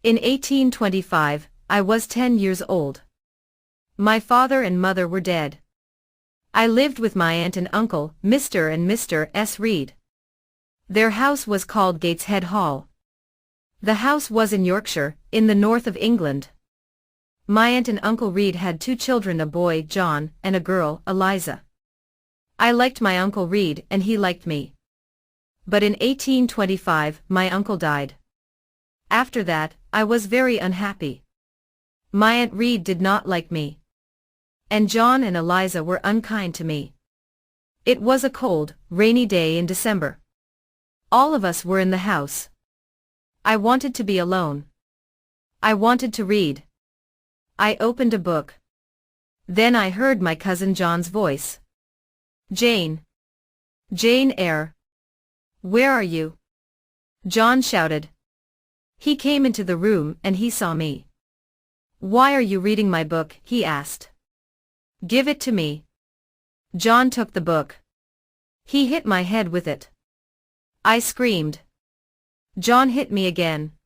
In 1825, I was 10 years old. My father and mother were dead. I lived with my aunt and uncle, Mr. and Mr. S. Reed. Their house was called Gateshead Hall. The house was in Yorkshire, in the north of England. My aunt and Uncle Reed had 2 children, a boy, John, and a girl, Eliza. I liked my Uncle Reed and he liked me. But in 1825, my uncle died. After that, I was very unhappy. My Aunt Reed did not like me. And John and Eliza were unkind to me. It was a cold, rainy day in December. All of us were in the house. I wanted to be alone. I wanted to read. I opened a book. Then I heard my cousin John's voice. "Jane. Jane Eyre. Where are you?" John shouted. He came into the room and he saw me. "Why are you reading my book?" he asked. "Give it to me." John took the book. He hit my head with it. I screamed. John hit me again.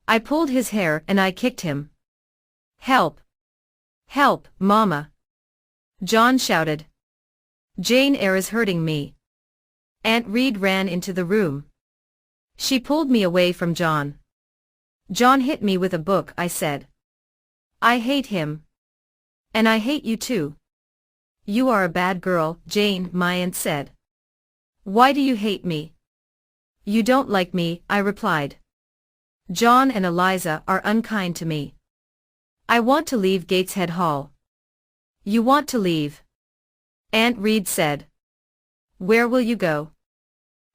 I pulled his hair and I kicked him. "Help! Help, Mama!" John shouted. "Jane Eyre is hurting me." Aunt Reed ran into the room. She pulled me away from John. "John hit me with a book," I said. "I hate him. And I hate you too." "You are a bad girl, Jane," my aunt said. "Why do you hate me?" "You don't like me," I replied. "John and Eliza are unkind to me. I want to leave Gateshead Hall." "You want to leave?" Aunt Reed said. "Where will you go?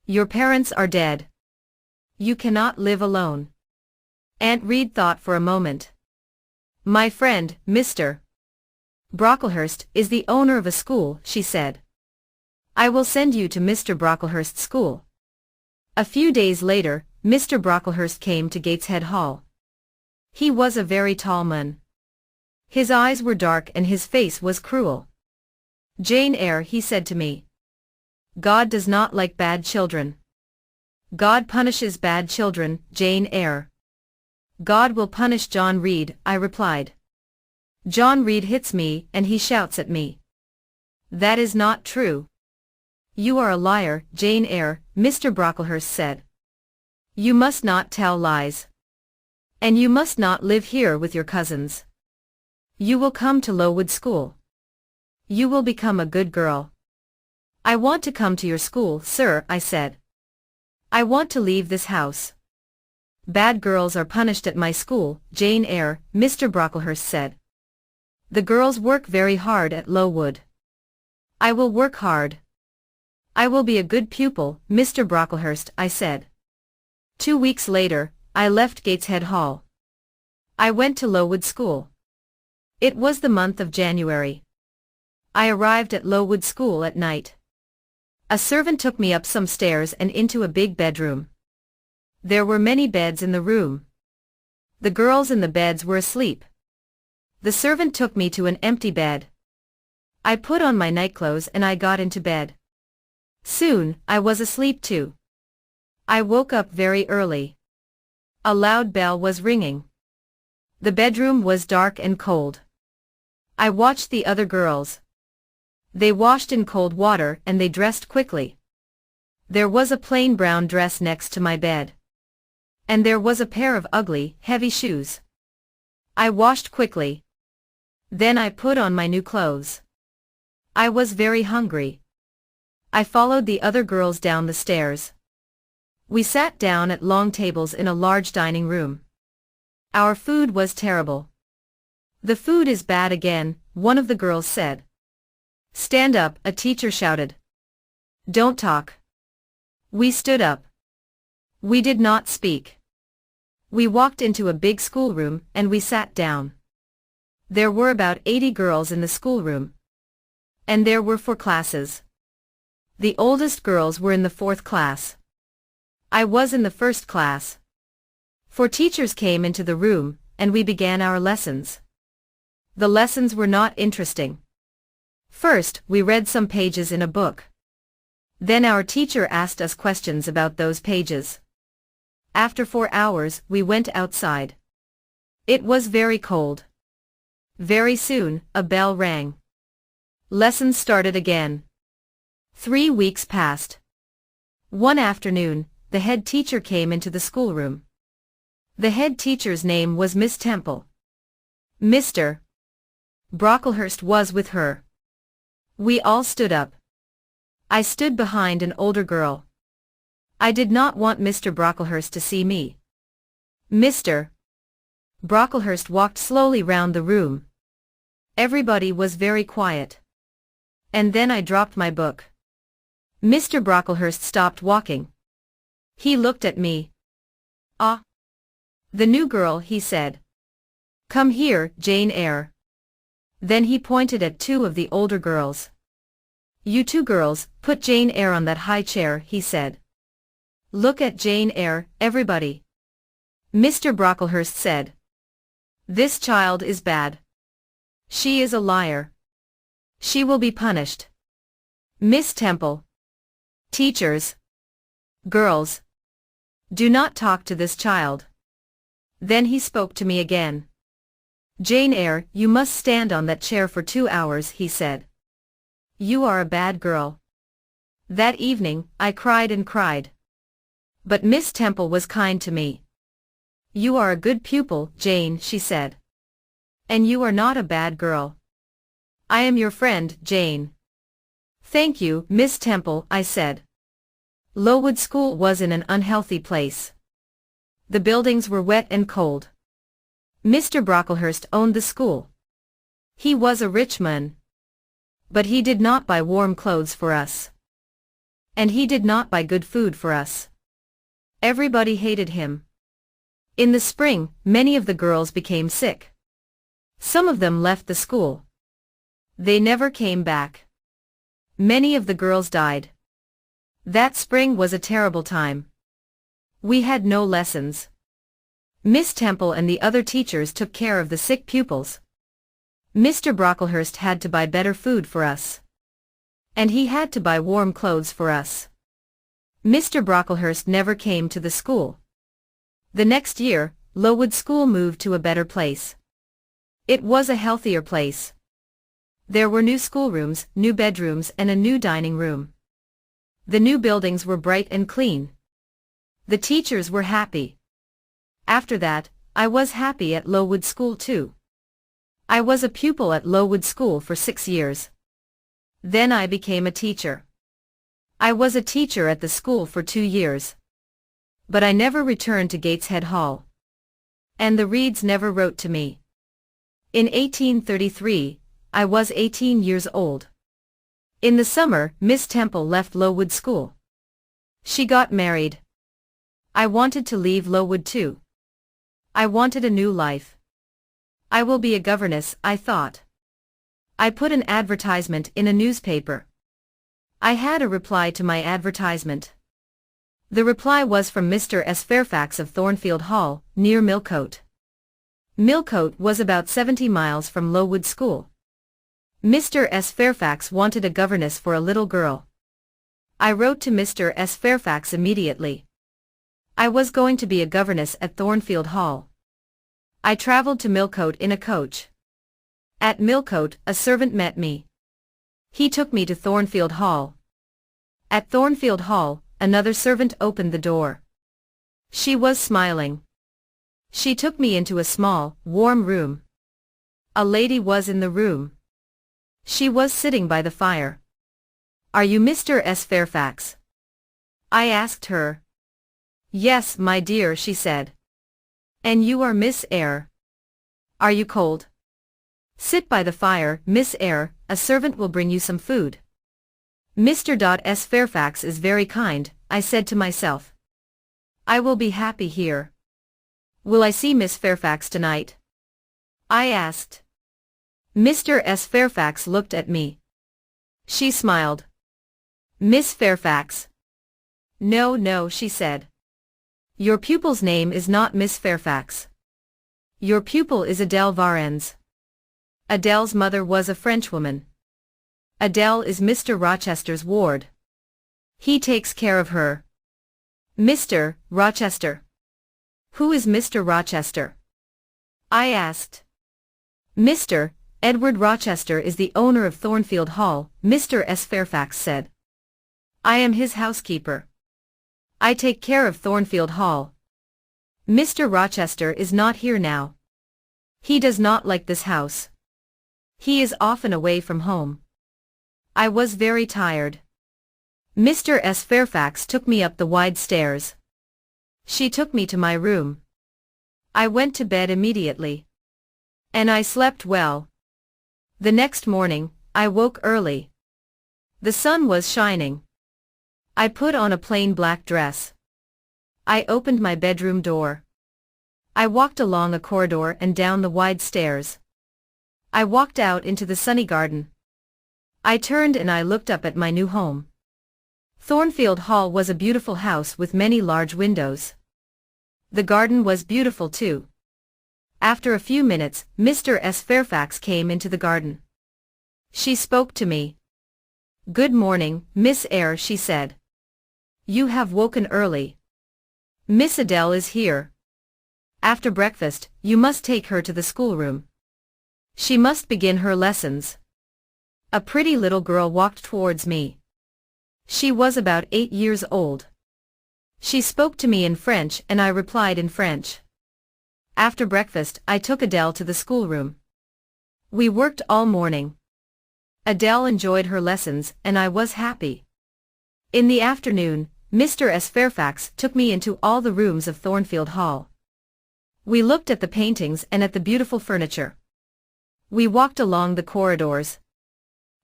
Your parents are dead. You cannot live alone." Aunt Reed thought for a moment. "My friend, Mr. Brocklehurst, is the owner of a school," she said. "I will send you to Mr. Brocklehurst's school." A few days later, Mr. Brocklehurst came to Gateshead Hall. He was a very tall man. His eyes were dark and his face was cruel. "Jane Eyre," he said to me. "God does not like bad children. God punishes bad children, Jane Eyre." "God will punish John Reed," I replied. "John Reed hits me and he shouts at me." "That is not true." "You are a liar, Jane Eyre," Mr. Brocklehurst said. "You must not tell lies. And you must not live here with your cousins. You will come to Lowood School. You will become a good girl." "I want to come to your school, sir," I said. "I want to leave this house." "Bad girls are punished at my school, Jane Eyre," Mr. Brocklehurst said. "The girls work very hard at Lowood." "I will work hard. I will be a good pupil, Mr. Brocklehurst," I said. 2 weeks later, I left Gateshead Hall. I went to Lowood School. It was the month of January. I arrived at Lowood School at night. A servant took me up some stairs and into a big bedroom. There were many beds in the room. The girls in the beds were asleep. The servant took me to an empty bed. I put on my nightclothes and I got into bed. Soon, I was asleep too. I woke up very early. A loud bell was ringing. The bedroom was dark and cold. I watched the other girls. They washed in cold water and they dressed quickly. There was a plain brown dress next to my bed. And there was a pair of ugly, heavy shoes. I washed quickly. Then I put on my new clothes. I was very hungry. I followed the other girls down the stairs. We sat down at long tables in a large dining room. Our food was terrible. "The food is bad again," one of the girls said. "Stand up," a teacher shouted. "Don't talk." We stood up. We did not speak. We walked into a big schoolroom and we sat down. There were about 80 girls in the schoolroom. And there were 4 classes. The oldest girls were in the 4th class. I was in the 1st class. 4 teachers came into the room, and we began our lessons. The lessons were not interesting. First, we read some pages in a book. Then our teacher asked us questions about those pages. After 4 hours, we went outside. It was very cold. Very soon, a bell rang. Lessons started again. 3 weeks passed. One afternoon, the head teacher came into the schoolroom. The head teacher's name was Miss Temple. Mr. Brocklehurst was with her. We all stood up. I stood behind an older girl. I did not want Mr. Brocklehurst to see me. Mr. Brocklehurst walked slowly round the room. Everybody was very quiet. And then I dropped my book. Mr. Brocklehurst stopped walking. He looked at me. "Ah. The new girl," he said. "Come here, Jane Eyre." Then he pointed at 2 of the older girls. "You 2 girls, put Jane Eyre on that high chair," he said. "Look at Jane Eyre, everybody." Mr. Brocklehurst said. "This child is bad. She is a liar. She will be punished. Miss Temple. Teachers. Girls. Do not talk to this child." Then he spoke to me again. "Jane Eyre, you must stand on that chair for 2 hours," he said. "You are a bad girl." That evening, I cried and cried. But Miss Temple was kind to me. "You are a good pupil, Jane," she said. "And you are not a bad girl. I am your friend, Jane." "Thank you, Miss Temple," I said. Lowood School was in an unhealthy place. The buildings were wet and cold. Mr. Brocklehurst owned the school. He was a rich man. But he did not buy warm clothes for us. And he did not buy good food for us. Everybody hated him. In the spring, many of the girls became sick. Some of them left the school. They never came back. Many of the girls died. That spring was a terrible time. We had no lessons. Miss Temple and the other teachers took care of the sick pupils. Mr. Brocklehurst had to buy better food for us. And he had to buy warm clothes for us. Mr. Brocklehurst never came to the school. The next year, Lowood School moved to a better place. It was a healthier place. There were new schoolrooms, new bedrooms, and a new dining room. The new buildings were bright and clean. The teachers were happy. After that, I was happy at Lowood School too. I was a pupil at Lowood School for 6 years. Then I became a teacher. I was a teacher at the school for 2 years. But I never returned to Gateshead Hall. And the Reeds never wrote to me. In 1833, I was 18 years old. In the summer, Miss Temple left Lowood School. She got married. I wanted to leave Lowood too. I wanted a new life. I will be a governess, I thought. I put an advertisement in a newspaper. I had a reply to my advertisement. The reply was from Mr. S. Fairfax of Thornfield Hall, near Millcote. Millcote was about 70 miles from Lowood School. Mr. S. Fairfax wanted a governess for a little girl. I wrote to Mr. S. Fairfax immediately. I was going to be a governess at Thornfield Hall. I traveled to Millcote in a coach. At Millcote, a servant met me. He took me to Thornfield Hall. At Thornfield Hall, another servant opened the door. She was smiling. She took me into a small, warm room. A lady was in the room. She was sitting by the fire. "Are you Mr. S. Fairfax?" I asked her. "Yes, my dear," she said. "And you are Miss Eyre. Are you cold? Sit by the fire, Miss Eyre, a servant will bring you some food." Mr. S. Fairfax is very kind, I said to myself. I will be happy here. Will I see Miss Fairfax tonight? I asked. Mr. S. Fairfax looked at me. She smiled. "Miss Fairfax." "No, no," she said. "Your pupil's name is not Miss Fairfax. Your pupil is Adele Varens. Adele's mother was a Frenchwoman. Adele is Mr. Rochester's ward. He takes care of her." "Mr. Rochester. Who is Mr. Rochester?" I asked. Mr. Edward Rochester is the owner of Thornfield Hall, Mr. S. Fairfax said. I am his housekeeper. I take care of Thornfield Hall. Mr. Rochester is not here now. He does not like this house. He is often away from home. I was very tired. Mr. S. Fairfax took me up the wide stairs. She took me to my room. I went to bed immediately. And I slept well. The next morning, I woke early. The sun was shining. I put on a plain black dress. I opened my bedroom door. I walked along a corridor and down the wide stairs. I walked out into the sunny garden. I turned and I looked up at my new home. Thornfield Hall was a beautiful house with many large windows. The garden was beautiful too. After a few minutes, Mr. S. Fairfax came into the garden. She spoke to me. Good morning, Miss Eyre, she said. You have woken early. Miss Adele is here. After breakfast, you must take her to the schoolroom. She must begin her lessons. A pretty little girl walked towards me. She was about 8 years old. She spoke to me in French and I replied in French. After breakfast, I took Adele to the schoolroom. We worked all morning. Adele enjoyed her lessons and I was happy. In the afternoon, Mr. S. Fairfax took me into all the rooms of Thornfield Hall. We looked at the paintings and at the beautiful furniture. We walked along the corridors.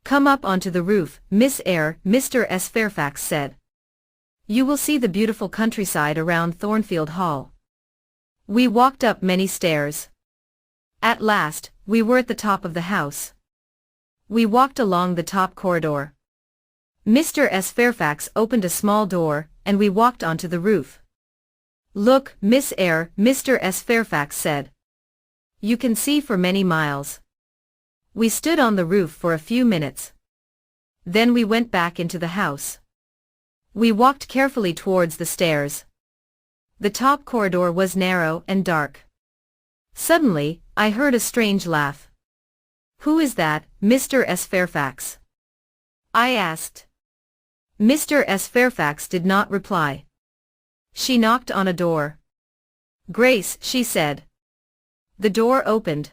Come up onto the roof, Miss Eyre, Mr. S. Fairfax said. You will see the beautiful countryside around Thornfield Hall. We walked up many stairs. At last, we were at the top of the house. We walked along the top corridor. Mr. S. Fairfax opened a small door, and we walked onto the roof. Look, Miss Eyre, Mr. S. Fairfax said. You can see for many miles. We stood on the roof for a few minutes. Then we went back into the house. We walked carefully towards the stairs. The top corridor was narrow and dark. Suddenly, I heard a strange laugh. Who is that, Mr. S. Fairfax? I asked. Mr. S. Fairfax did not reply. She knocked on a door. Grace, she said. The door opened.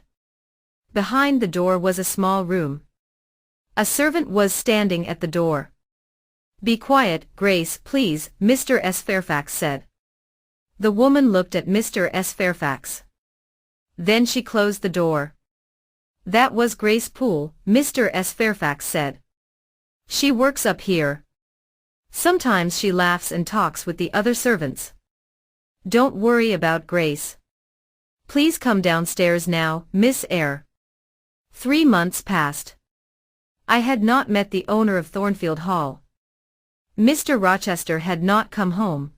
Behind the door was a small room. A servant was standing at the door. Be quiet, Grace, please, Mr. S. Fairfax said. The woman looked at Mr. S. Fairfax. Then she closed the door. That was Grace Poole, Mr. S. Fairfax said. She works up here. Sometimes she laughs and talks with the other servants. Don't worry about Grace. Please come downstairs now, Miss Eyre. 3 months passed. I had not met the owner of Thornfield Hall. Mr. Rochester had not come home.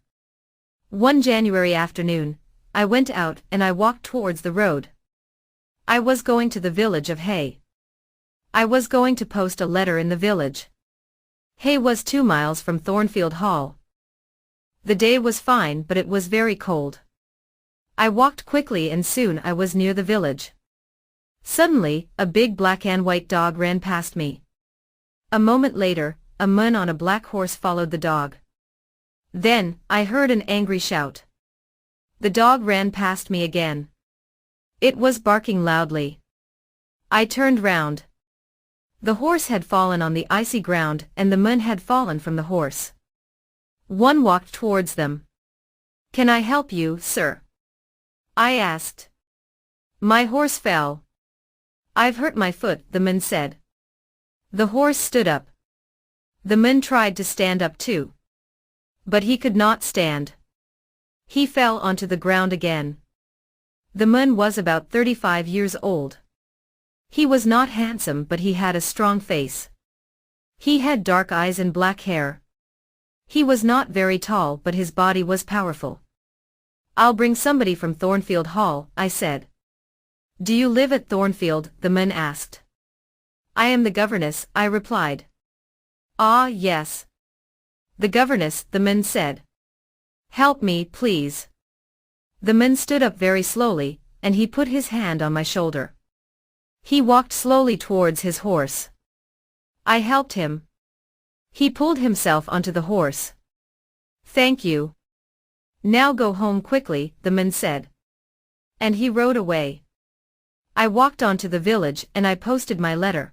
One January afternoon, I went out and I walked towards the road. I was going to the village of Eyre. I was going to post a letter in the village. Eyre was 2 miles from Thornfield Hall. The day was fine, but it was very cold. I walked quickly and soon I was near the village. Suddenly, a big black and white dog ran past me. A moment later, a man on a black horse followed the dog. Then, I heard an angry shout. The dog ran past me again. It was barking loudly. I turned round. The horse had fallen on the icy ground and the man had fallen from the horse. One walked towards them. Can I help you, sir? I asked. My horse fell. I've hurt my foot, the man said. The horse stood up. The man tried to stand up too. But he could not stand. He fell onto the ground again. The man was about 35 years old. He was not handsome, but he had a strong face. He had dark eyes and black hair. He was not very tall, but his body was powerful. I'll bring somebody from Thornfield Hall, I said. Do you live at Thornfield? The man asked. I am the governess, I replied. Ah, yes. The governess, the man said. Help me, please. The man stood up very slowly, and he put his hand on my shoulder. He walked slowly towards his horse. I helped him. He pulled himself onto the horse. "Thank you. Now go home quickly," the man said. And he rode away. I walked on to the village and I posted my letter.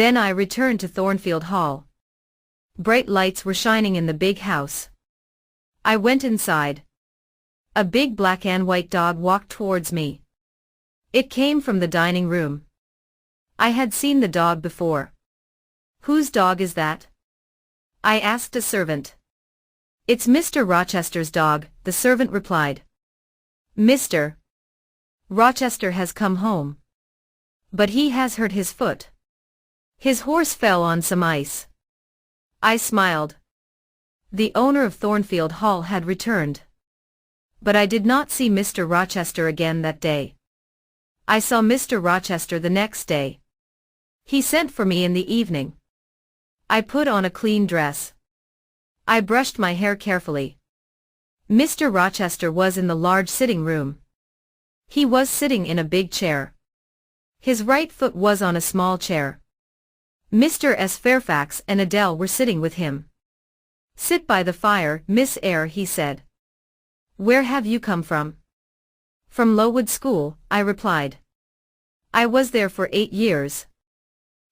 Then I returned to Thornfield Hall. Bright lights were shining in the big house. I went inside. A big black and white dog walked towards me. It came from the dining room. I had seen the dog before. "Whose dog is that?" I asked a servant. "It's Mr. Rochester's dog," the servant replied. "Mr. Rochester has come home. But he has hurt his foot. His horse fell on some ice." I smiled. The owner of Thornfield Hall had returned. But I did not see Mr. Rochester again that day. I saw Mr. Rochester the next day. He sent for me in the evening. I put on a clean dress. I brushed my hair carefully. Mr. Rochester was in the large sitting room. He was sitting in a big chair. His right foot was on a small chair. Mr. S. Fairfax and Adele were sitting with him. "Sit by the fire, Miss Eyre," he said. "Where have you come from?" "From Lowood School," I replied. "I was there for 8 years.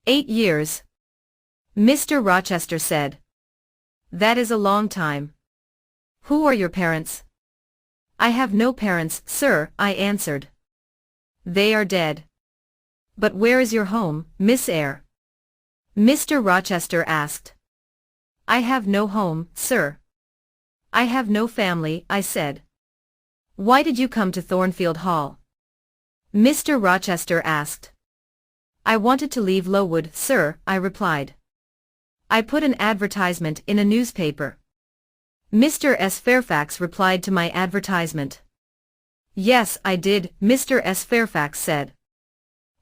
8 years?" Mr. Rochester said. "That is a long time. Who are your parents?" "I have no parents, sir," I answered. "They are dead." "But where is your home, Miss Eyre?" Mr. Rochester asked. "I have no home, sir. I have no family," I said. "Why did you come to Thornfield Hall?" Mr. Rochester asked. "I wanted to leave Lowood, sir," I replied. "I put an advertisement in a newspaper." Mr. S. Fairfax replied to my advertisement. "Yes, I did," Mr. S. Fairfax said.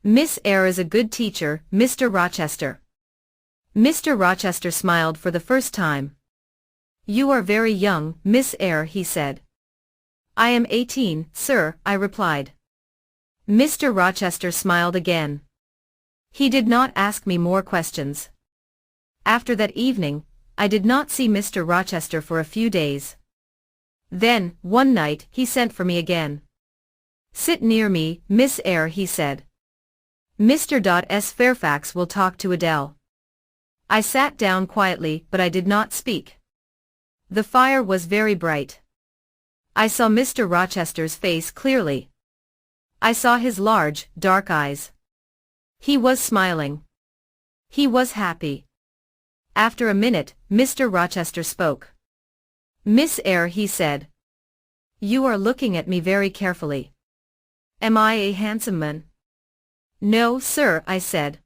"Miss Eyre is a good teacher, Mr. Rochester." Mr. Rochester smiled for the first time. "You are very young, Miss Eyre," he said. "I am 18, sir," I replied. Mr. Rochester smiled again. He did not ask me more questions. After that evening, I did not see Mr. Rochester for a few days. Then, one night, he sent for me again. "Sit near me, Miss Eyre," he said. "Mr. S. Fairfax will talk to Adele." I sat down quietly, but I did not speak. The fire was very bright. I saw Mr. Rochester's face clearly. I saw his large, dark eyes. He was smiling. He was happy. After a minute, Mr. Rochester spoke. "Miss Eyre," he said. "You are looking at me very carefully. Am I a handsome man?" "No, sir," I said.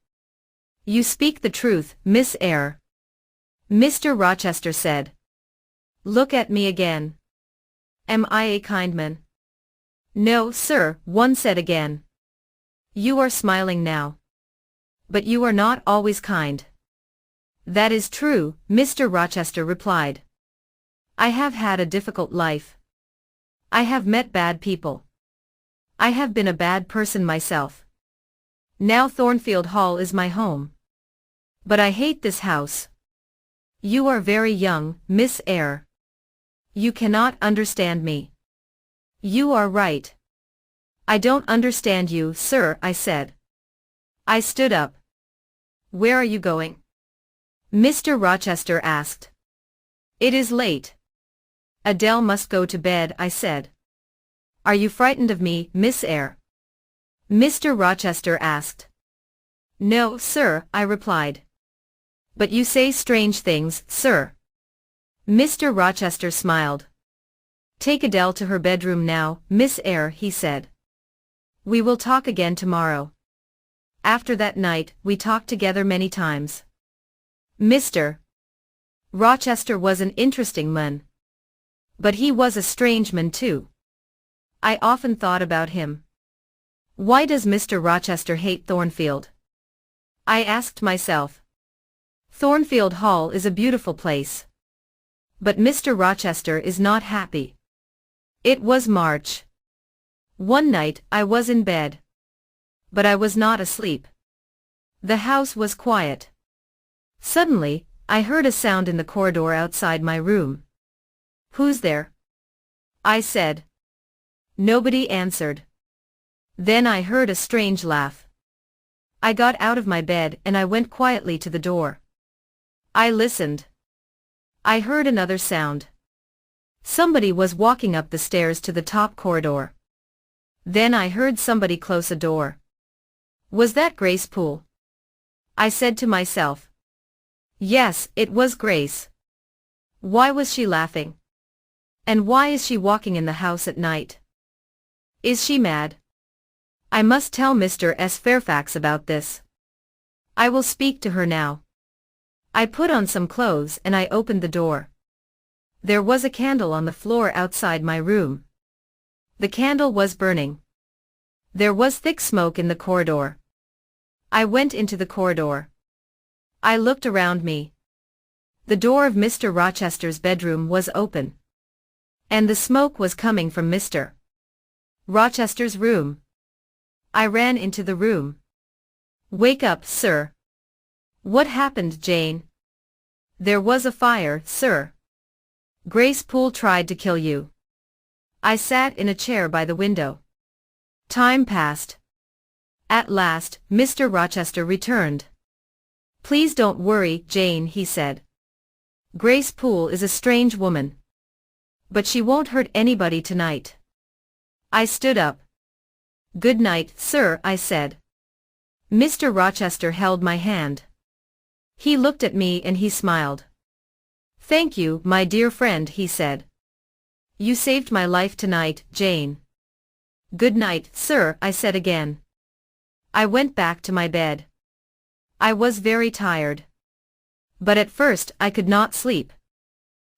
"You speak the truth, Miss Eyre." Mr. Rochester said. "Look at me again. Am I a kind man?" "No, sir," one said again. "You are smiling now. But you are not always kind." "That is true," Mr. Rochester replied. "I have had a difficult life. I have met bad people. I have been a bad person myself. Now Thornfield Hall is my home. But I hate this house. You are very young, Miss Eyre. You cannot understand me." "You are right. I don't understand you, sir," I said. I stood up. "Where are you going?" Mr. Rochester asked. "It is late. Adele must go to bed," I said. "Are you frightened of me, Miss Eyre?" Mr. Rochester asked. "No, sir," I replied. "But you say strange things, sir." Mr. Rochester smiled. "Take Adele to her bedroom now, Miss Eyre," he said. "We will talk again tomorrow." After that night, we talked together many times. Mr. Rochester was an interesting man. But he was a strange man too. I often thought about him. Why does Mr. Rochester hate Thornfield? I asked myself. Thornfield Hall is a beautiful place. But Mr. Rochester is not happy. It was March. One night I was in bed. But I was not asleep. The house was quiet. Suddenly, I heard a sound in the corridor outside my room. "Who's there?" I said. Nobody answered. Then I heard a strange laugh. I got out of my bed and I went quietly to the door. I listened. I heard another sound. Somebody was walking up the stairs to the top corridor. Then I heard somebody close a door. Was that Grace Poole? I said to myself. Yes, it was Grace. Why was she laughing? And why is she walking in the house at night? Is she mad? I must tell Mr. S. Fairfax about this. I will speak to her now. I put on some clothes and I opened the door. There was a candle on the floor outside my room. The candle was burning. There was thick smoke in the corridor. I went into the corridor. I looked around me. The door of Mr. Rochester's bedroom was open. And the smoke was coming from Mr. Rochester's room. I ran into the room. Wake up, sir. What happened, Jane? There was a fire, sir. Grace Poole tried to kill you. I sat in a chair by the window. Time passed. At last, Mr. Rochester returned. Please don't worry, Jane, he said. Grace Poole is a strange woman. But she won't hurt anybody tonight. I stood up. Good night, sir, I said. Mr. Rochester held my hand. He looked at me and he smiled. Thank you, my dear friend, he said. You saved my life tonight, Jane. Good night, sir, I said again. I went back to my bed. I was very tired. But at first I could not sleep.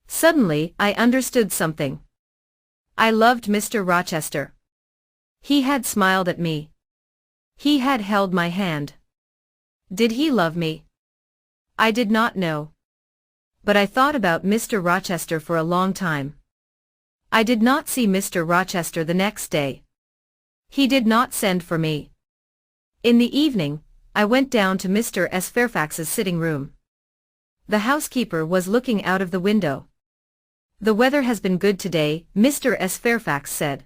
Suddenly I understood something. I loved Mr. Rochester. He had smiled at me. He had held my hand. Did he love me? I did not know. But I thought about Mr. Rochester for a long time. I did not see Mr. Rochester the next day. He did not send for me. In the evening, I went down to Mr. S. Fairfax's sitting room. The housekeeper was looking out of the window. The weather has been good today, Mr. S. Fairfax said.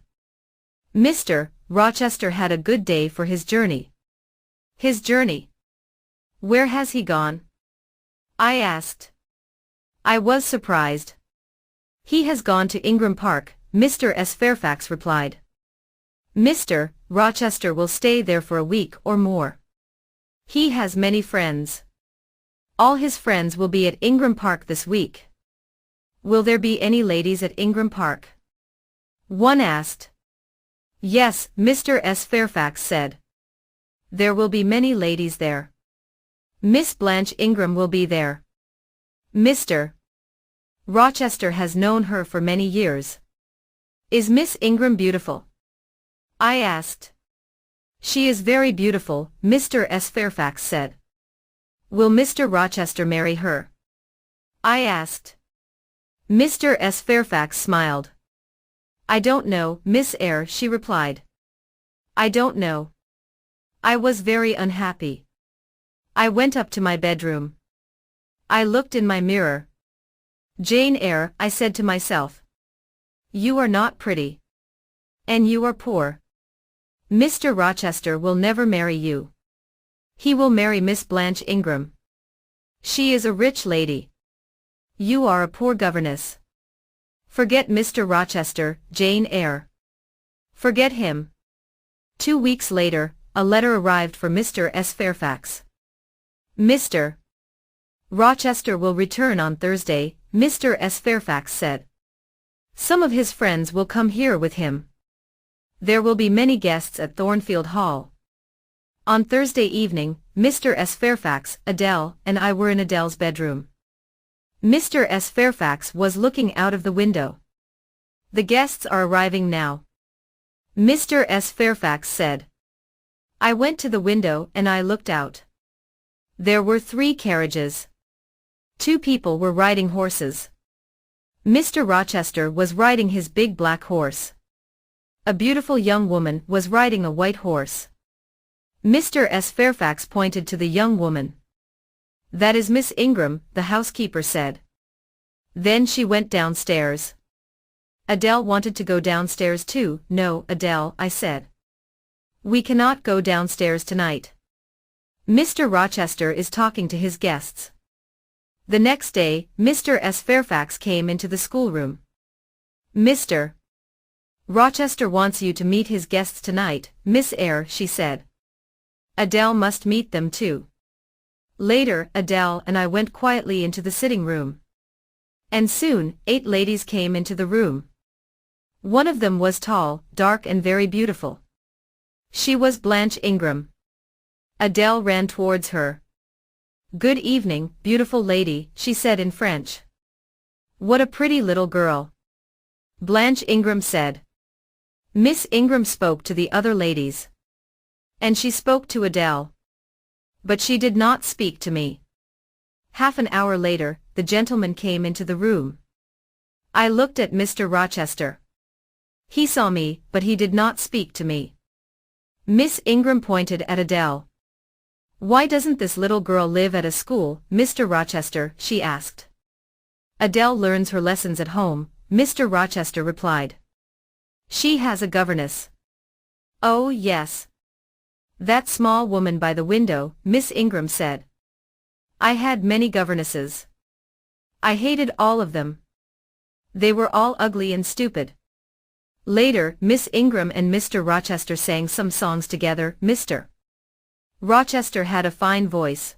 Mr. Rochester had a good day for his journey. His journey? Where has he gone? I asked. I was surprised. He has gone to Ingram Park, Mr. S. Fairfax replied. Mr. Rochester will stay there for a week or more. He has many friends. All his friends will be at Ingram Park this week. Will there be any ladies at Ingram Park? One asked. Yes, Mr. S. Fairfax said. There will be many ladies there. Miss Blanche Ingram will be there. Mr. Rochester has known her for many years. Is Miss Ingram beautiful? I asked. She is very beautiful, Mr. S. Fairfax said. Will Mr. Rochester marry her? I asked. Mr. S. Fairfax smiled. I don't know, Miss Eyre, she replied. I don't know. I was very unhappy. I went up to my bedroom. I looked in my mirror. Jane Eyre, I said to myself. You are not pretty. And you are poor. Mr. Rochester will never marry you. He will marry Miss Blanche Ingram. She is a rich lady. You are a poor governess. Forget Mr. Rochester, Jane Eyre. Forget him. 2 weeks later, a letter arrived for Mr. S. Fairfax. Mr. Rochester will return on Thursday, Mr. S. Fairfax said. Some of his friends will come here with him. There will be many guests at Thornfield Hall. On Thursday evening, Mr. S. Fairfax, Adele, and I were in Adele's bedroom. Mr. S. Fairfax was looking out of the window. The guests are arriving now. Mr. S. Fairfax said. I went to the window and I looked out. There were 3 carriages. 2 people were riding horses. Mr. Rochester was riding his big black horse. A beautiful young woman was riding a white horse. Mr. S. Fairfax pointed to the young woman. "That is Miss Ingram," the housekeeper said. Then she went downstairs. Adele wanted to go downstairs too. "No, Adele," I said. "We cannot go downstairs tonight. Mr. Rochester is talking to his guests." The next day, Mr. S. Fairfax came into the schoolroom. "Mr. Rochester wants you to meet his guests tonight, Miss Eyre," she said. "Adele must meet them too." Later, Adele and I went quietly into the sitting room. And soon, 8 ladies came into the room. One of them was tall, dark and very beautiful. She was Blanche Ingram. Adele ran towards her. "Good evening, beautiful lady," she said in French. "What a pretty little girl," Blanche Ingram said. Miss Ingram spoke to the other ladies. And she spoke to Adele. But she did not speak to me. Half an hour later, the gentleman came into the room. I looked at Mr. Rochester. He saw me, but he did not speak to me. Miss Ingram pointed at Adele. "Why doesn't this little girl live at a school, Mr. Rochester?" she asked. "Adele learns her lessons at home," Mr. Rochester replied. "She has a governess." "Oh, yes. That small woman by the window," Miss Ingram said. "I had many governesses. I hated all of them. They were all ugly and stupid." Later, Miss Ingram and Mr. Rochester sang some songs together. Mr. Rochester had a fine voice.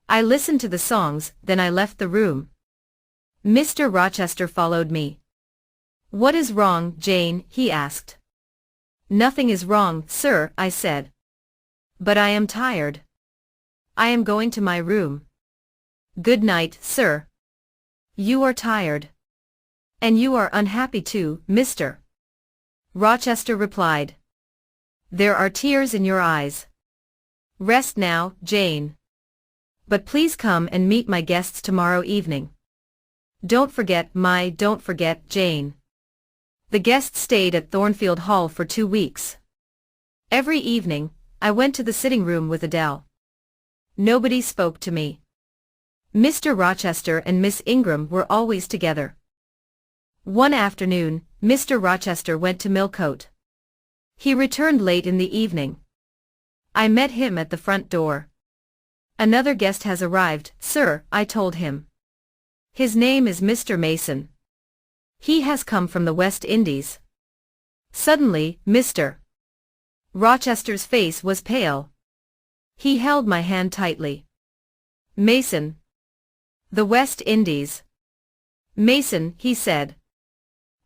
I listened to the songs, then I left the room. Mr. Rochester followed me. "What is wrong, Jane?" he asked. "Nothing is wrong, sir," I said. "But I am tired. I am going to my room." "Good night, sir. You are tired. And you are unhappy too, Mr. Rochester replied. "There are tears in your eyes. Rest now, Jane. But please come and meet my guests tomorrow evening. Don't forget, Jane." The guests stayed at Thornfield Hall for 2 weeks. Every evening, I went to the sitting room with Adele. Nobody spoke to me. Mr. Rochester and Miss Ingram were always together. One afternoon, Mr. Rochester went to Millcote. He returned late in the evening. I met him at the front door. "Another guest has arrived, sir," I told him. "His name is Mr. Mason. He has come from the West Indies." Suddenly, Mr. Rochester's face was pale. He held my hand tightly. "Mason. The West Indies. Mason," he said.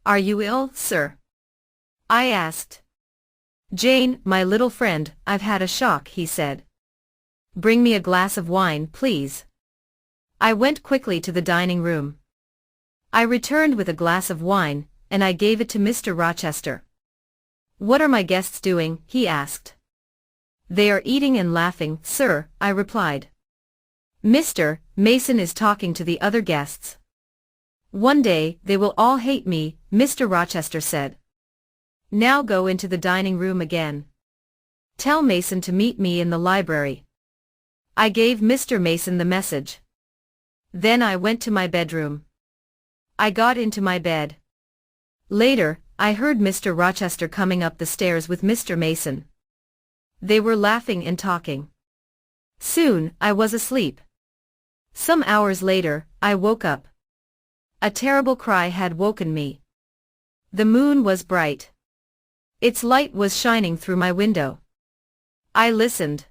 "Are you ill, sir?" I asked. "Jane, my little friend, I've had a shock," he said. "Bring me a glass of wine, please." I went quickly to the dining room. I returned with a glass of wine, and I gave it to Mr. Rochester. "What are my guests doing?" he asked. "They are eating and laughing, sir," I replied. "Mr. Mason is talking to the other guests. One day, they will all hate me," Mr. Rochester said. "Now go into the dining room again. Tell Mason to meet me in the library." I gave Mr. Mason the message. Then I went to my bedroom. I got into my bed. Later, I heard Mr. Rochester coming up the stairs with Mr. Mason. They were laughing and talking. Soon, I was asleep. Some hours later, I woke up. A terrible cry had woken me. The moon was bright. Its light was shining through my window. I listened.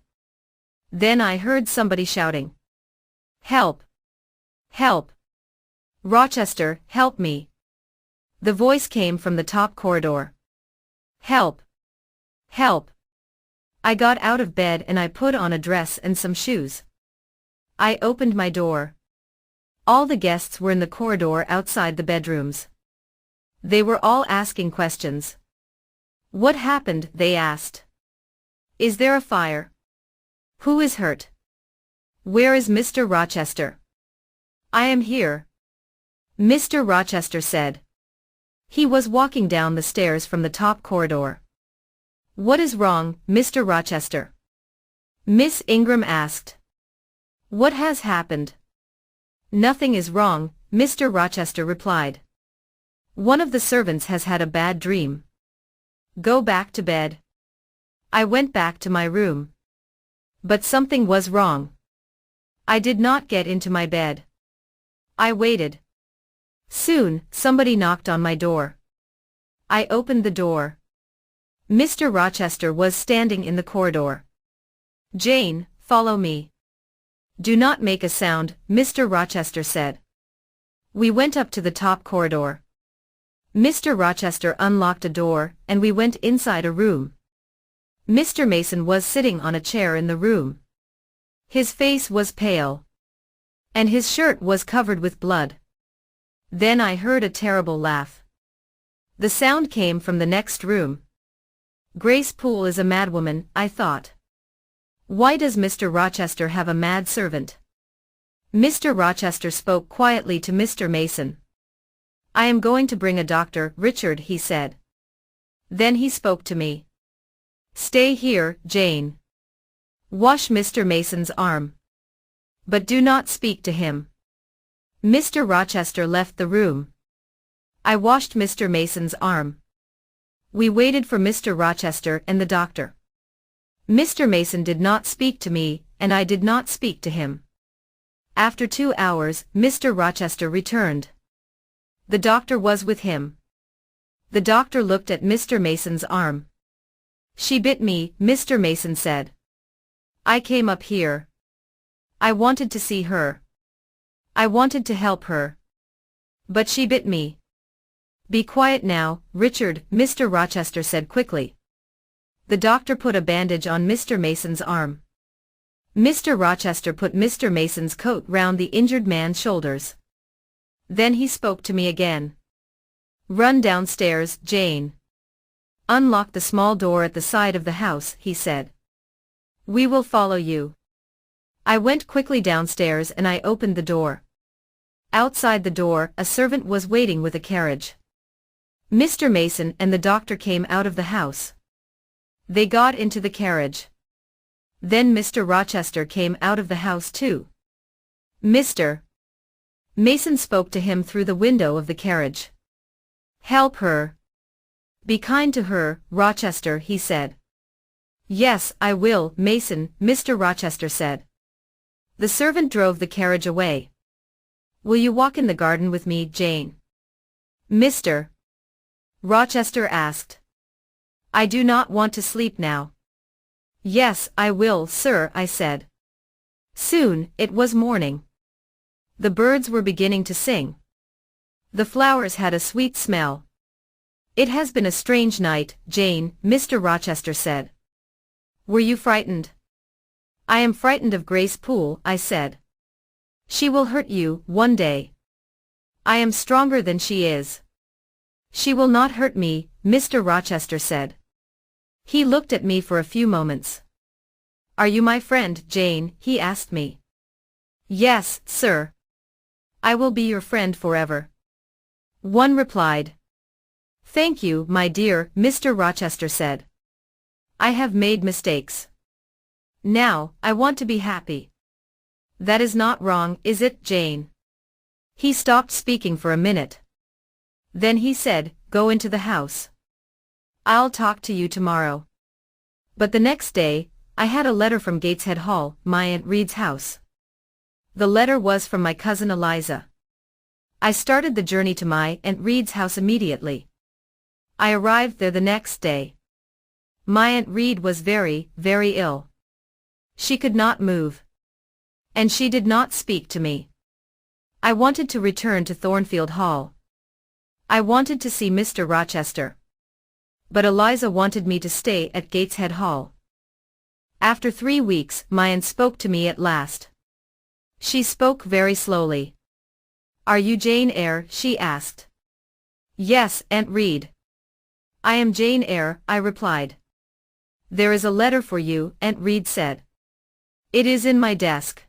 Then I heard somebody shouting. "Help! Help! Rochester, help me!" The voice came from the top corridor. "Help! Help!" I got out of bed and I put on a dress and some shoes. I opened my door. All the guests were in the corridor outside the bedrooms. They were all asking questions. "What happened?" they asked. "Is there a fire? Who is hurt? Where is Mr. Rochester?" "I am here," Mr. Rochester said. He was walking down the stairs from the top corridor. "What is wrong, Mr. Rochester?" Miss Ingram asked. "What has happened?" "Nothing is wrong," Mr. Rochester replied. "One of the servants has had a bad dream." "Go back to bed." I went back to my room. But something was wrong. I did not get into my bed. I waited. Soon, somebody knocked on my door. I opened the door. Mr. Rochester was standing in the corridor. "Jane, follow me." "Do not make a sound," Mr. Rochester said. We went up to the top corridor. Mr. Rochester unlocked a door, and we went inside a room. Mr. Mason was sitting on a chair in the room. His face was pale. And his shirt was covered with blood. Then I heard a terrible laugh. The sound came from the next room. Grace Poole is a madwoman, I thought. Why does Mr. Rochester have a mad servant? Mr. Rochester spoke quietly to Mr. Mason. "I am going to bring a doctor, Richard," he said. Then he spoke to me. "Stay here, Jane. Wash Mr. Mason's arm. But do not speak to him." Mr. Rochester left the room. I washed Mr. Mason's arm. We waited for Mr. Rochester and the doctor. Mr. Mason did not speak to me, and I did not speak to him. After 2 hours, Mr. Rochester returned. The doctor was with him. The doctor looked at Mr. Mason's arm. "She bit me," Mr. Mason said. "I came up here. I wanted to see her. I wanted to help her. But she bit me." "Be quiet now, Richard," Mr. Rochester said quickly. The doctor put a bandage on Mr. Mason's arm. Mr. Rochester put Mr. Mason's coat round the injured man's shoulders. Then he spoke to me again. "Run downstairs, Jane. Unlock the small door at the side of the house," he said. "We will follow you." I went quickly downstairs and I opened the door. Outside the door, a servant was waiting with a carriage. Mr. Mason and the doctor came out of the house. They got into the carriage. Then Mr. Rochester came out of the house too. Mr. Mason spoke to him through the window of the carriage. "Help her. Be kind to her, Rochester," he said. "Yes, I will, Mason," Mr. Rochester said. The servant drove the carriage away. "Will you walk in the garden with me, Jane?" Mr. Rochester asked. "I do not want to sleep now." "Yes, I will, sir," I said. Soon, it was morning. The birds were beginning to sing. The flowers had a sweet smell. "It has been a strange night, Jane," Mr. Rochester said. "Were you frightened?" "I am frightened of Grace Poole," I said. "She will hurt you, one day." "I am stronger than she is." "She will not hurt me," Mr. Rochester said. He looked at me for a few moments. "Are you my friend, Jane?" he asked me. "Yes, sir. I will be your friend forever." One replied. "Thank you, my dear," Mr. Rochester said. "I have made mistakes. Now, I want to be happy." "That is not wrong, is it, Jane?" He stopped speaking for a minute. Then he said, "Go into the house. I'll talk to you tomorrow." But the next day, I had a letter from Gateshead Hall, my Aunt Reed's house. The letter was from my cousin Eliza. I started the journey to my Aunt Reed's house immediately. I arrived there the next day. My Aunt Reed was very, very ill. She could not move. And she did not speak to me. I wanted to return to Thornfield Hall. I wanted to see Mr. Rochester. But Eliza wanted me to stay at Gateshead Hall. After 3 weeks, my aunt spoke to me at last. She spoke very slowly. "Are you Jane Eyre?" she asked. "Yes, Aunt Reed." "I am Jane Eyre," I replied. "There is a letter for you," Aunt Reed said. "It is in my desk.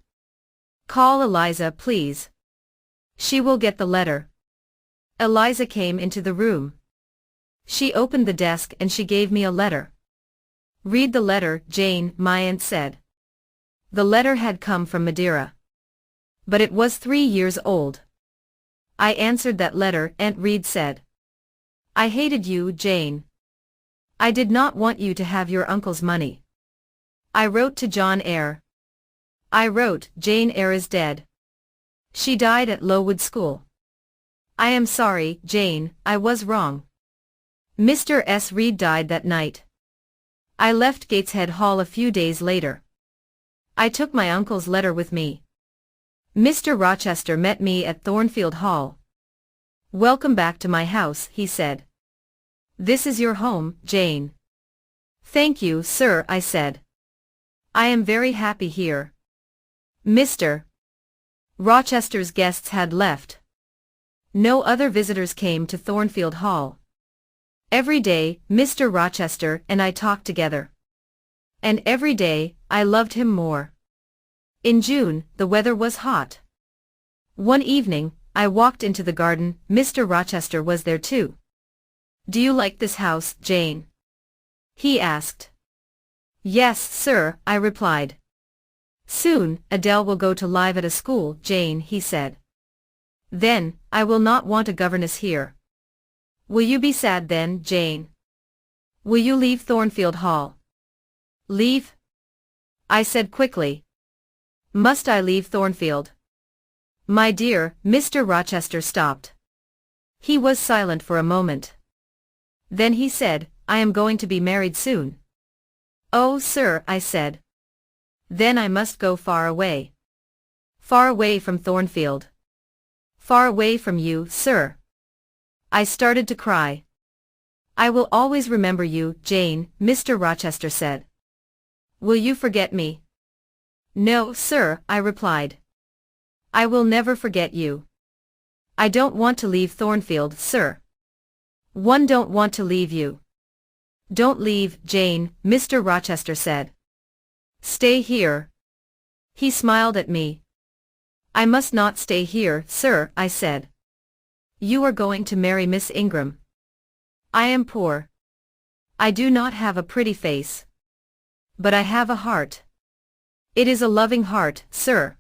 Call Eliza, please. She will get the letter." Eliza came into the room. She opened the desk and she gave me a letter. "Read the letter, Jane," my aunt said. The letter had come from Madeira. But it was 3 years old. I answered that letter. Aunt Reed said. "I hated you, Jane. I did not want you to have your uncle's money. I wrote to John Eyre. I wrote, Jane Eyre is dead. She died at Lowood School. I am sorry, Jane, I was wrong. Mr. S. Reed died that night. I left Gateshead Hall a few days later. I took my uncle's letter with me. Mr. Rochester met me at Thornfield Hall. "Welcome back to my house," he said. "This is your home, Jane." "Thank you, sir," I said. "I am very happy here." Mr. Rochester's guests had left. No other visitors came to Thornfield Hall. Every day, Mr. Rochester and I talked together. And every day, I loved him more. In June, the weather was hot. One evening, I walked into the garden. Mr. Rochester was there too. "Do you like this house, Jane?" he asked. "Yes, sir," I replied. "Soon, Adele will go to live at a school, Jane," he said. "Then, I will not want a governess here." "Will you be sad then, Jane? Will you leave Thornfield Hall?" "Leave?" I said quickly. "Must I leave Thornfield?" "My dear," Mr. Rochester stopped. He was silent for a moment. Then he said, "I am going to be married soon." "Oh, sir," I said. "Then I must go far away." "Far away from Thornfield?" "Far away from you, sir." I started to cry. "I will always remember you, Jane," Mr. Rochester said. "Will you forget me?" "No, sir," I replied. "I will never forget you." "I don't want to leave Thornfield, sir." "One don't want to leave you." "Don't leave, Jane," Mr. Rochester said. "Stay here." He smiled at me. "I must not stay here, sir," I said. "You are going to marry Miss Ingram." "I am poor. I do not have a pretty face. But I have a heart. It is a loving heart, sir."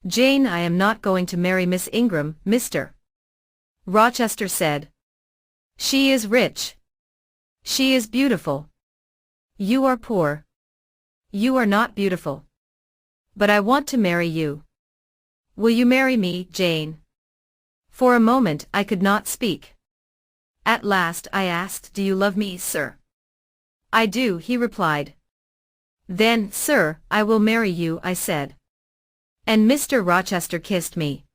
"Jane, I am not going to marry Miss Ingram, Mr. Rochester said. "She is rich. She is beautiful. You are poor. You are not beautiful. But I want to marry you. Will you marry me, Jane?" For a moment I could not speak. At last I asked, "Do you love me, sir?" "I do," he replied. "Then, sir, I will marry you," I said. And Mr. Rochester kissed me.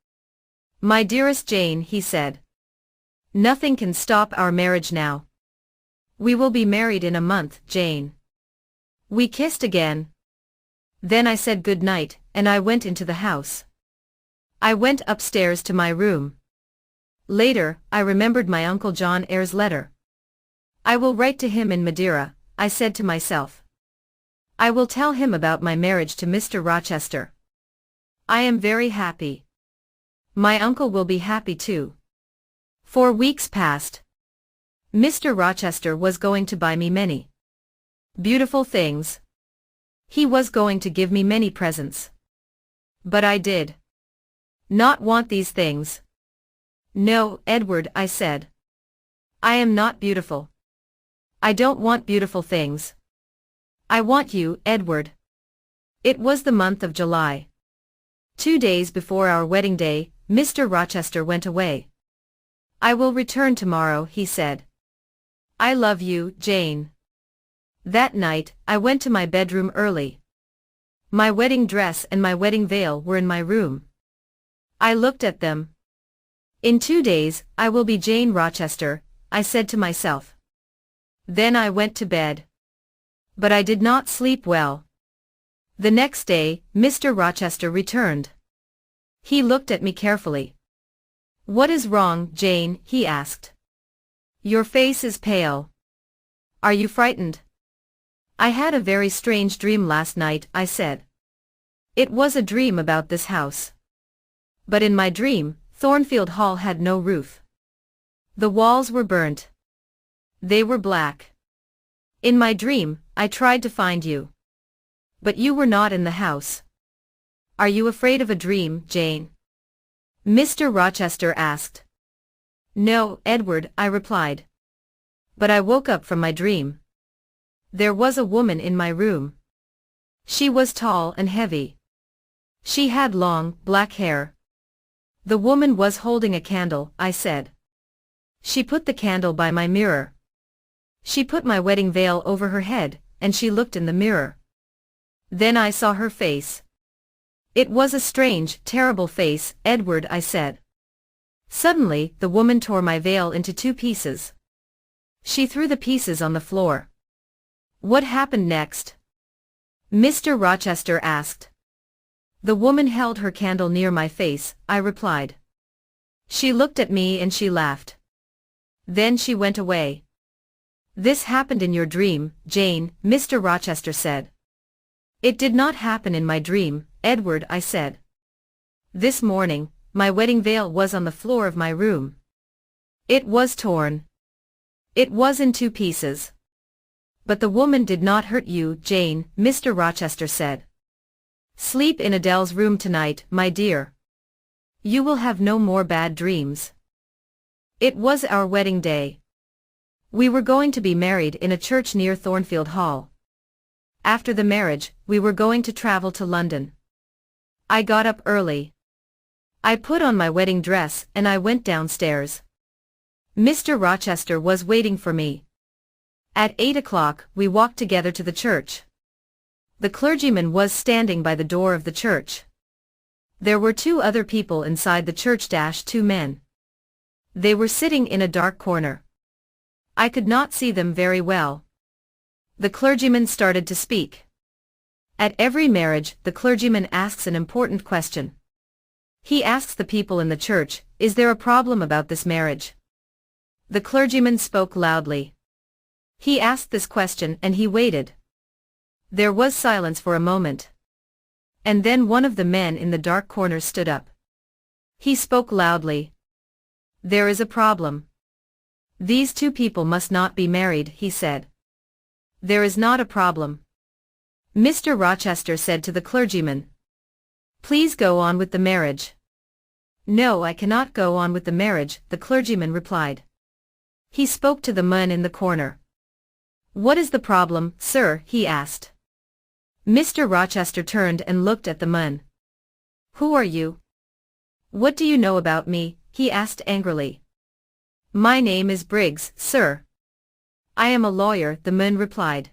"My dearest Jane," he said. "Nothing can stop our marriage now. We will be married in a month, Jane." We kissed again. Then I said good night, and I went into the house. I went upstairs to my room. Later, I remembered my Uncle John Eyre's letter. "I will write to him in Madeira," I said to myself. "I will tell him about my marriage to Mr. Rochester. I am very happy. My uncle will be happy too." 4 weeks passed. Mr. Rochester was going to buy me many beautiful things. He was going to give me many presents. But I did not want these things. "No, Edward," I said. "I am not beautiful. I don't want beautiful things. I want you, Edward." It was the month of July. 2 days before our wedding day, Mr. Rochester went away. "I will return tomorrow," he said. "I love you, Jane." That night, I went to my bedroom early. My wedding dress and my wedding veil were in my room. I looked at them. "In 2 days, I will be Jane Rochester," I said to myself. Then I went to bed. But I did not sleep well. The next day, Mr. Rochester returned. He looked at me carefully. "What is wrong, Jane?" he asked. "Your face is pale. Are you frightened?" "I had a very strange dream last night," I said. "It was a dream about this house. But in my dream, Thornfield Hall had no roof. The walls were burnt. They were black. In my dream, I tried to find you. But you were not in the house. Are you afraid of a dream, Jane? Mr. Rochester asked. No, Edward, I replied. But I woke up from my dream. There was a woman in my room. She was tall and heavy. She had long, black hair. The woman was holding a candle, I said. She put the candle by my mirror. She put my wedding veil over her head, and she looked in the mirror. Then I saw her face. It was a strange, terrible face, Edward, I said. Suddenly, the woman tore my veil into 2 pieces. She threw the pieces on the floor. What happened next? Mr. Rochester asked. The woman held her candle near my face, I replied. She looked at me and she laughed. Then she went away. This happened in your dream, Jane, Mr. Rochester said. It did not happen in my dream, Edward, I said. This morning, my wedding veil was on the floor of my room. It was torn. It was in 2 pieces. But the woman did not hurt you, Jane, Mr. Rochester said. Sleep in Adele's room tonight, my dear. You will have no more bad dreams. It was our wedding day. We were going to be married in a church near Thornfield Hall. After the marriage, we were going to travel to London. I got up early. I put on my wedding dress and I went downstairs. Mr. Rochester was waiting for me. At 8 o'clock, we walked together to the church. The clergyman was standing by the door of the church. There were 2 other people inside the church, 2 men. They were sitting in a dark corner. I could not see them very well. The clergyman started to speak. At every marriage, the clergyman asks an important question. He asks the people in the church, is there a problem about this marriage? The clergyman spoke loudly. He asked this question and he waited. There was silence for a moment. And then one of the men in the dark corner stood up. He spoke loudly. There is a problem. These 2 people must not be married, he said. There is not a problem. Mr. Rochester said to the clergyman. Please go on with the marriage. No, I cannot go on with the marriage, the clergyman replied. He spoke to the man in the corner. What is the problem, sir? He asked. Mr. Rochester turned and looked at the man. Who are you? What do you know about me? He asked angrily. My name is Briggs, sir. I am a lawyer, the man replied.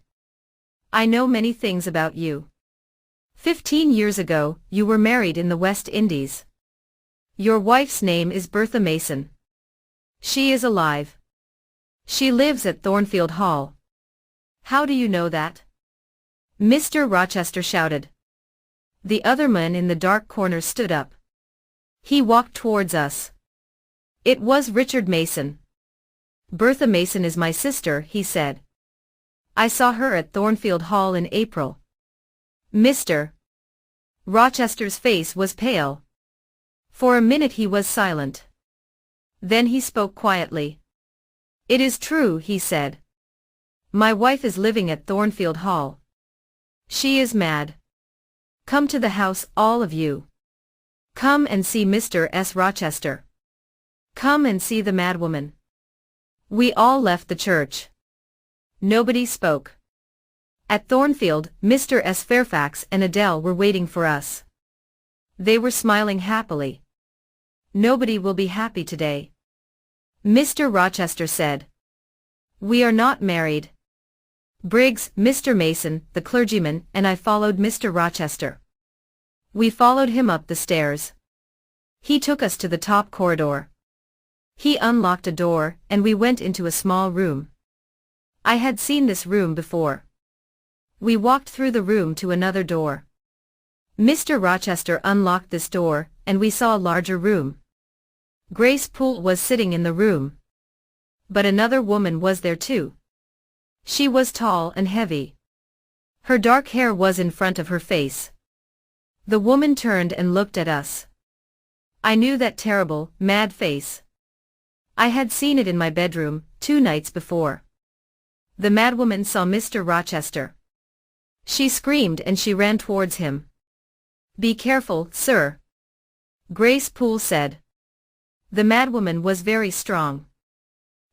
I know many things about you. 15 years ago, you were married in the West Indies. Your wife's name is Bertha Mason. She is alive. She lives at Thornfield Hall. How do you know that? Mr. Rochester shouted. The other man in the dark corner stood up. He walked towards us. It was Richard Mason. Bertha Mason is my sister, he said. I saw her at Thornfield Hall in April. Mr. Rochester's face was pale. For a minute he was silent. Then he spoke quietly. It is true, he said. My wife is living at Thornfield Hall. She is mad. Come to the house, all of you. Come and see Mr. S. Rochester. Come and see the madwoman. We all left the church. Nobody spoke. At Thornfield, Mr. S. Fairfax and Adele were waiting for us. They were smiling happily. Nobody will be happy today. Mr. Rochester said. We are not married. Briggs, Mr. Mason, the clergyman, and I followed Mr. Rochester. We followed him up the stairs. He took us to the top corridor. He unlocked a door, and we went into a small room. I had seen this room before. We walked through the room to another door. Mr. Rochester unlocked this door, and we saw a larger room. Grace Poole was sitting in the room. But another woman was there too. She was tall and heavy. Her dark hair was in front of her face. The woman turned and looked at us. I knew that terrible, mad face. I had seen it in my bedroom, 2 nights before. The madwoman saw Mr. Rochester. She screamed and she ran towards him. "Be careful, sir," Grace Poole said. The madwoman was very strong.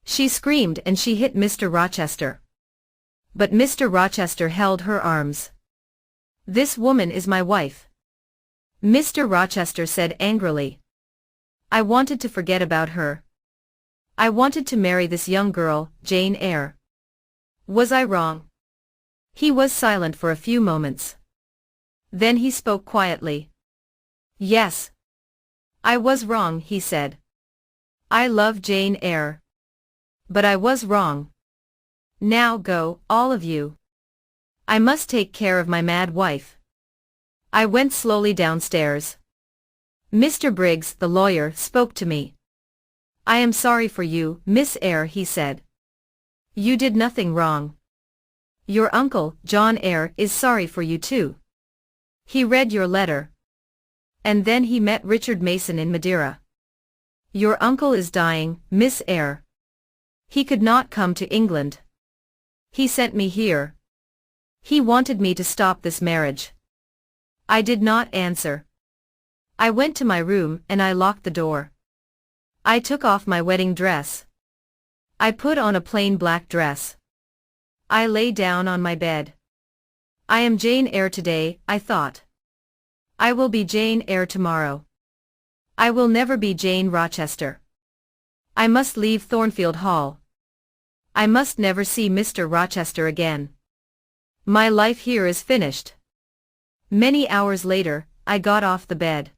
She screamed and she hit Mr. Rochester. But Mr. Rochester held her arms. "This woman is my wife," Mr. Rochester said angrily. "I wanted to forget about her. I wanted to marry this young girl, Jane Eyre. Was I wrong?" He was silent for a few moments. Then he spoke quietly. "Yes. I was wrong," he said. "I love Jane Eyre. But I was wrong. Now go, all of you. I must take care of my mad wife." I went slowly downstairs. Mr. Briggs, the lawyer, spoke to me. "I am sorry for you, Miss Eyre," he said. "You did nothing wrong. Your uncle, John Eyre, is sorry for you too. He read your letter. And then he met Richard Mason in Madeira. Your uncle is dying, Miss Eyre. He could not come to England. He sent me here. He wanted me to stop this marriage." I did not answer. I went to my room and I locked the door. I took off my wedding dress. I put on a plain black dress. I lay down on my bed. "I am Jane Eyre today," I thought. "I will be Jane Eyre tomorrow. I will never be Jane Rochester. I must leave Thornfield Hall. I must never see Mr. Rochester again. My life here is finished." Many hours later, I got off the bed.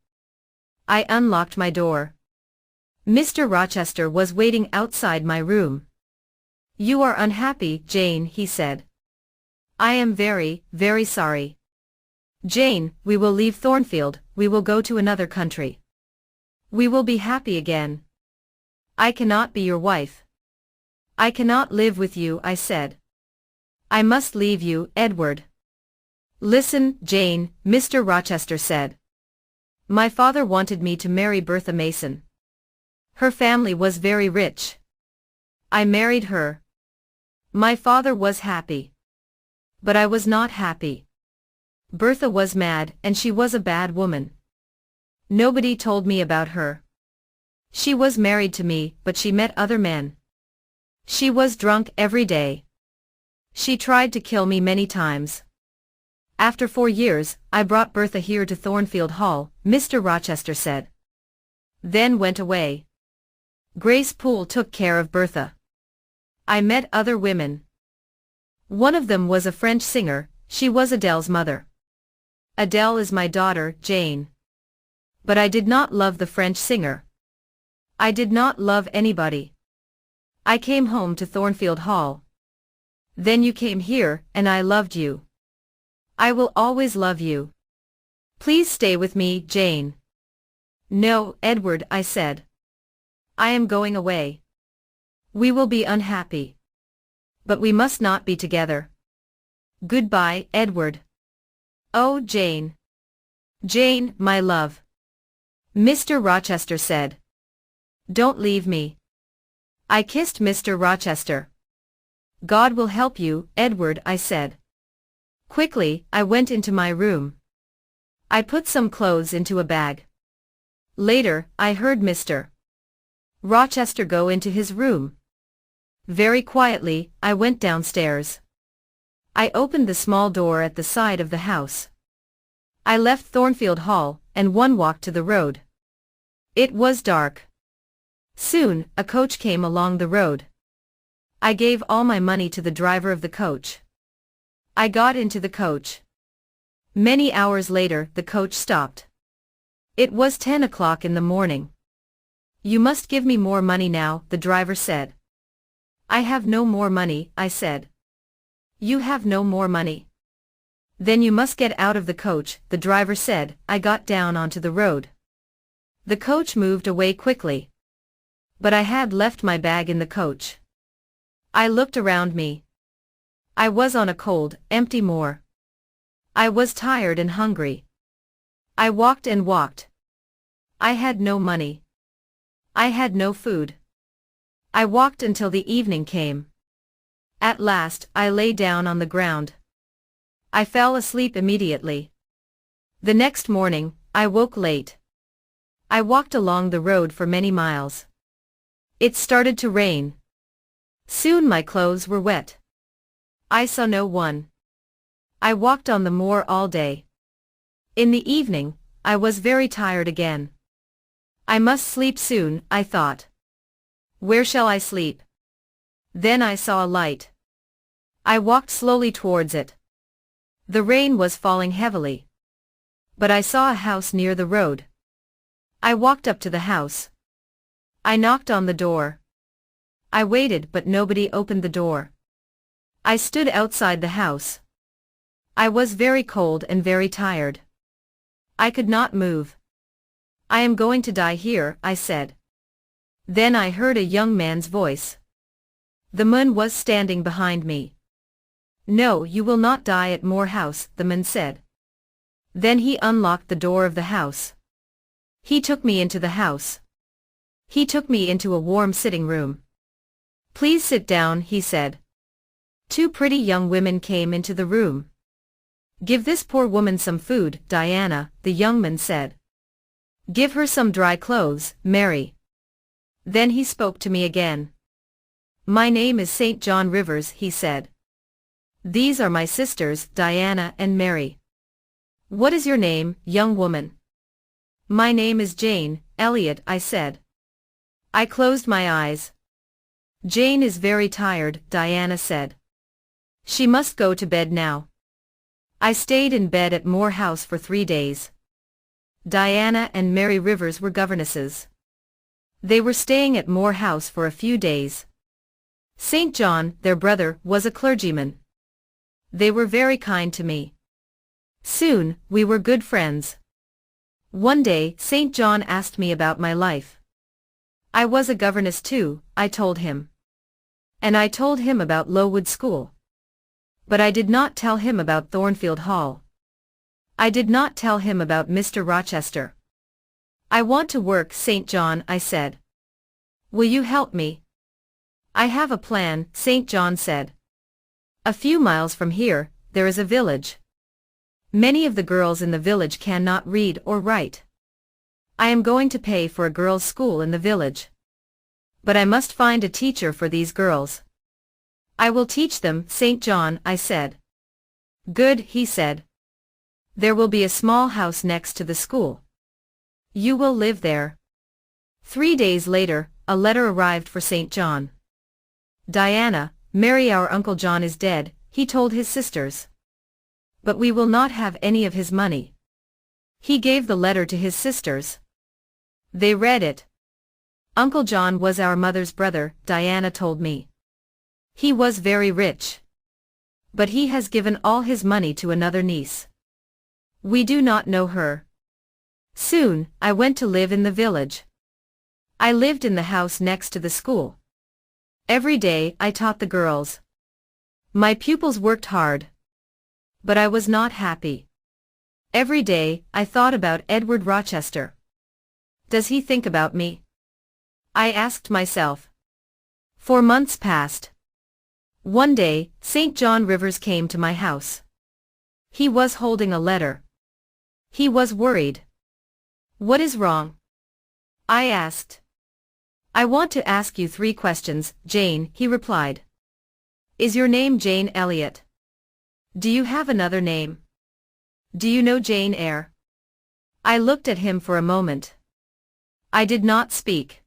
I unlocked my door. Mr. Rochester was waiting outside my room. "You are unhappy, Jane," he said. "I am very, very sorry. Jane, we will leave Thornfield, we will go to another country. We will be happy again." "I cannot be your wife. I cannot live with you," I said. "I must leave you, Edward." "Listen, Jane," Mr. Rochester said. "My father wanted me to marry Bertha Mason. Her family was very rich. I married her. My father was happy. But I was not happy. Bertha was mad and she was a bad woman. Nobody told me about her. She was married to me, but she met other men. She was drunk every day. She tried to kill me many times. After 4 years, I brought Bertha here to Thornfield Hall," Mr. Rochester said. "Then went away. Grace Poole took care of Bertha. I met other women. One of them was a French singer, she was Adele's mother. Adele is my daughter, Jane. But I did not love the French singer. I did not love anybody. I came home to Thornfield Hall. Then you came here, and I loved you. I will always love you. Please stay with me, Jane." "No, Edward," I said. "I am going away. We will be unhappy. But we must not be together. Goodbye, Edward." "Oh, Jane. Jane, my love," Mr. Rochester said. "Don't leave me." I kissed Mr. Rochester. "God will help you, Edward," I said. Quickly, I went into my room. I put some clothes into a bag. Later, I heard Mr. Rochester go into his room. Very quietly, I went downstairs. I opened the small door at the side of the house. I left Thornfield Hall, and one walked to the road. It was dark. Soon, a coach came along the road. I gave all my money to the driver of the coach. I got into the coach. Many hours later, the coach stopped. It was 10 o'clock in the morning. "You must give me more money now," the driver said. "I have no more money," I said. "You have no more money? Then you must get out of the coach," the driver said. I got down onto the road. The coach moved away quickly. But I had left my bag in the coach. I looked around me. I was on a cold, empty moor. I was tired and hungry. I walked and walked. I had no money. I had no food. I walked until the evening came. At last, I lay down on the ground. I fell asleep immediately. The next morning, I woke late. I walked along the road for many miles. It started to rain. Soon my clothes were wet. I saw no one. I walked on the moor all day. In the evening, I was very tired again. I must sleep soon, I thought. Where shall I sleep? Then I saw a light. I walked slowly towards it. The rain was falling heavily. But I saw a house near the road. I walked up to the house. I knocked on the door. I waited but nobody opened the door. I stood outside the house. I was very cold and very tired. I could not move. I am going to die here, I said. Then I heard a young man's voice. The man was standing behind me. No, you will not die at Moor House, the man said. Then he unlocked the door of the house. He took me into the house. He took me into a warm sitting room. Please sit down, he said. Two pretty young women came into the room. Give this poor woman some food, Diana, the young man said. Give her some dry clothes, Mary. Then he spoke to me again. My name is St. John Rivers, he said. These are my sisters, Diana and Mary. What is your name, young woman? My name is Jane Elliot, I said. I closed my eyes. Jane is very tired, Diana said. She must go to bed now. I stayed in bed at Moor House for 3 days. Diana and Mary Rivers were governesses. They were staying at Moor House for a few days. St. John, their brother, was a clergyman. They were very kind to me. Soon, we were good friends. One day, St. John asked me about my life. I was a governess too, I told him. And I told him about Lowood School. But I did not tell him about Thornfield Hall. I did not tell him about Mr. Rochester. I want to work, St. John, I said. Will you help me? I have a plan, St. John said. A few miles from here, there is a village. Many of the girls in the village cannot read or write. I am going to pay for a girls' school in the village. But I must find a teacher for these girls. I will teach them, St. John, I said. Good, he said. There will be a small house next to the school. You will live there. 3 days later, a letter arrived for St. John. Diana, Mary, our Uncle John is dead, he told his sisters. But we will not have any of his money. He gave the letter to his sisters. They read it. Uncle John was our mother's brother, Diana told me. He was very rich. But he has given all his money to another niece. We do not know her. Soon, I went to live in the village. I lived in the house next to the school. Every day, I taught the girls. My pupils worked hard. But I was not happy. Every day, I thought about Edward Rochester. Does he think about me? I asked myself. 4 months passed. One day, St. John Rivers came to my house. He was holding a letter. He was worried. What is wrong? I asked. I want to ask you 3 questions, Jane, he replied. Is your name Jane Elliot? Do you have another name? Do you know Jane Eyre? I looked at him for a moment. I did not speak.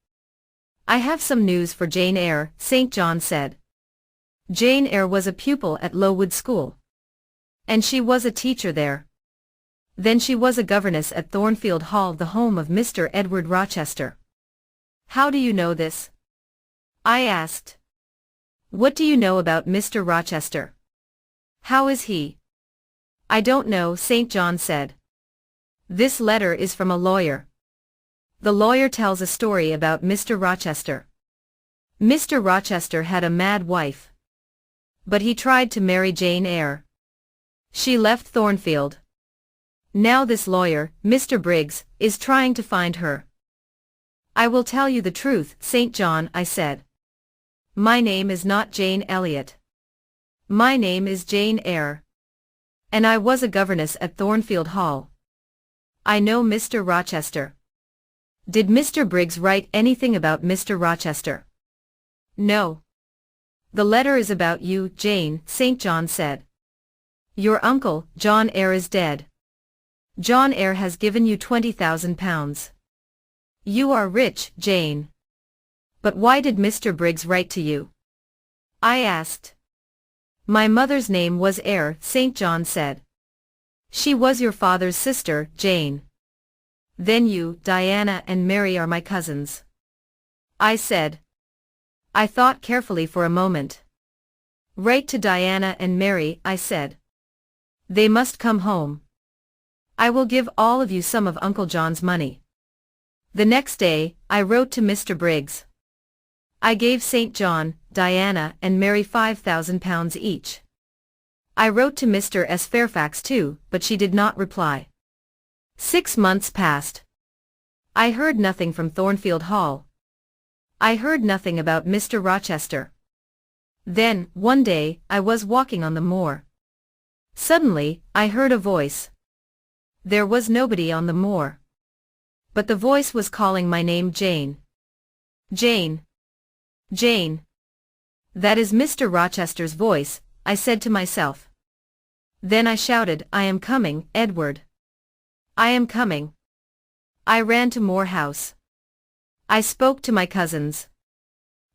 I have some news for Jane Eyre, St. John said. Jane Eyre was a pupil at Lowood School. And she was a teacher there. Then she was a governess at Thornfield Hall, the home of Mr. Edward Rochester. How do you know this? I asked. What do you know about Mr. Rochester? How is he? I don't know, St. John said. This letter is from a lawyer. The lawyer tells a story about Mr. Rochester. Mr. Rochester had a mad wife. But he tried to marry Jane Eyre. She left Thornfield. Now this lawyer, Mr. Briggs, is trying to find her. I will tell you the truth, St. John, I said. My name is not Jane Elliot. My name is Jane Eyre. And I was a governess at Thornfield Hall. I know Mr. Rochester. Did Mr. Briggs write anything about Mr. Rochester? No. The letter is about you, Jane, St. John said. Your uncle, John Eyre, is dead. John Eyre has given you £20,000. You are rich, Jane. But why did Mr. Briggs write to you? I asked. My mother's name was Eyre, St. John said. She was your father's sister, Jane. Then you, Diana and Mary are my cousins. I said. I thought carefully for a moment. Write to Diana and Mary, I said. They must come home. I will give all of you some of Uncle John's money. The next day, I wrote to Mr. Briggs. I gave St. John, Diana and Mary £5,000 each. I wrote to Mr. S. Fairfax too, but she did not reply. 6 months passed. I heard nothing from Thornfield Hall. I heard nothing about Mr. Rochester. Then, one day, I was walking on the moor. Suddenly, I heard a voice. There was nobody on the moor. But the voice was calling my name, Jane. Jane. Jane. That is Mr. Rochester's voice, I said to myself. Then I shouted, I am coming, Edward. I am coming. I ran to Moor House. I spoke to my cousins.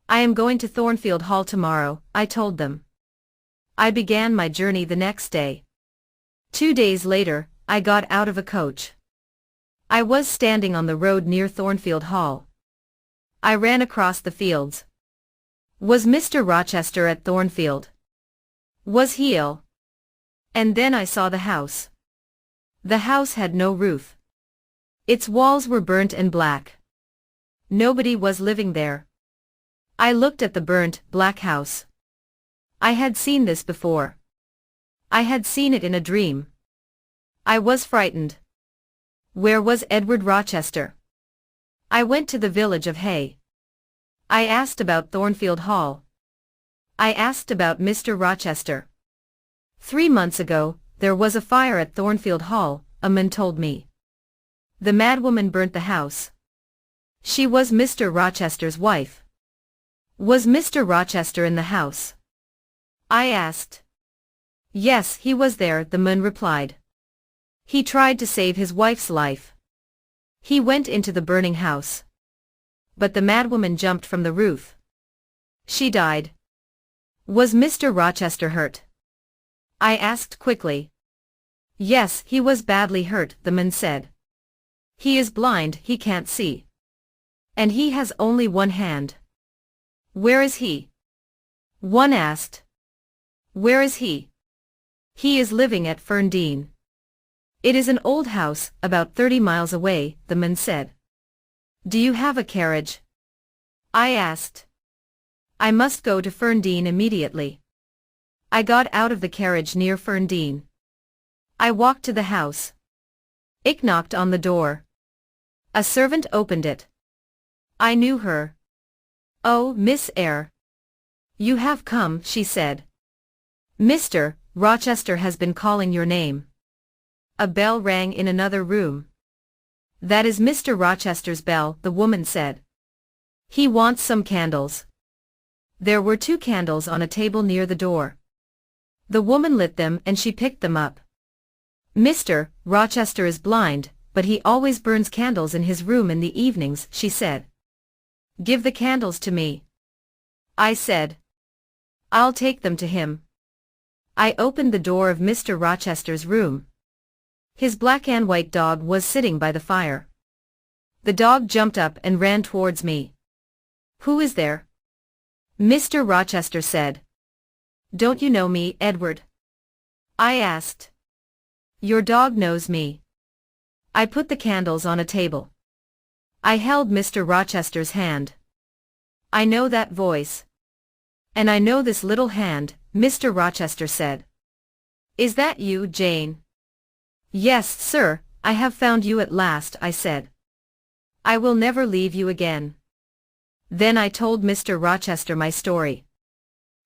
I am going to Thornfield Hall tomorrow, I told them. I began my journey the next day. 2 days later, I got out of a coach. I was standing on the road near Thornfield Hall. I ran across the fields. Was Mr. Rochester at Thornfield? Was he ill? And then I saw the house. The house had no roof. Its walls were burnt and black. Nobody was living there. I looked at the burnt, black house. I had seen this before. I had seen it in a dream. I was frightened. Where was Edward Rochester? I went to the village of Hay. I asked about Thornfield Hall. I asked about Mr. Rochester. 3 months ago, there was a fire at Thornfield Hall, a man told me. The madwoman burnt the house. She was Mr. Rochester's wife. Was Mr. Rochester in the house? I asked. Yes, he was there, the man replied. He tried to save his wife's life. He went into the burning house. But the madwoman jumped from the roof. She died. Was Mr. Rochester hurt? I asked quickly. Yes, he was badly hurt, the man said. He is blind, he can't see. And he has only one hand. Where is he? One asked. Where is he? He is living at Ferndean. It is an old house, about 30 miles away, the man said. Do you have a carriage? I asked. I must go to Ferndean immediately. I got out of the carriage near Ferndean. I walked to the house. I knocked on the door. A servant opened it. I knew her. Oh, Miss Eyre. You have come, she said. Mr. Rochester has been calling your name. A bell rang in another room. That is Mr. Rochester's bell, the woman said. He wants some candles. There were 2 candles on a table near the door. The woman lit them and she picked them up. Mr. Rochester is blind, but he always burns candles in his room in the evenings, she said. Give the candles to me. I said. I'll take them to him. I opened the door of Mr. Rochester's room. His black and white dog was sitting by the fire. The dog jumped up and ran towards me. Who is there? Mr. Rochester said. Don't you know me, Edward? I asked. Your dog knows me. I put the candles on a table. I held Mr. Rochester's hand. I know that voice. And I know this little hand, Mr. Rochester said. Is that you, Jane? Yes, sir, I have found you at last, I said. I will never leave you again. Then I told Mr. Rochester my story.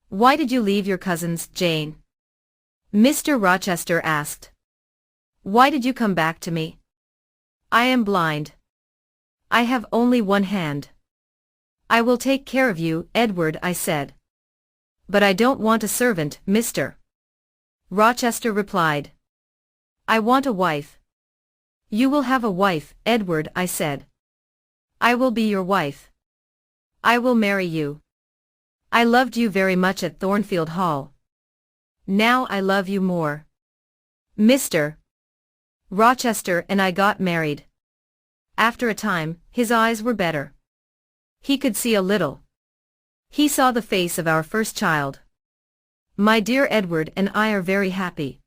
Why did you leave your cousins, Jane? Mr. Rochester asked. Why did you come back to me? I am blind. I have only one hand. I will take care of you, Edward, I said. But I don't want a servant, Mr. Rochester replied. I want a wife. You will have a wife, Edward, I said. I will be your wife. I will marry you. I loved you very much at Thornfield Hall. Now I love you more. Mr. Rochester and I got married. After a time, his eyes were better. He could see a little. He saw the face of our first child. My dear Edward and I are very happy.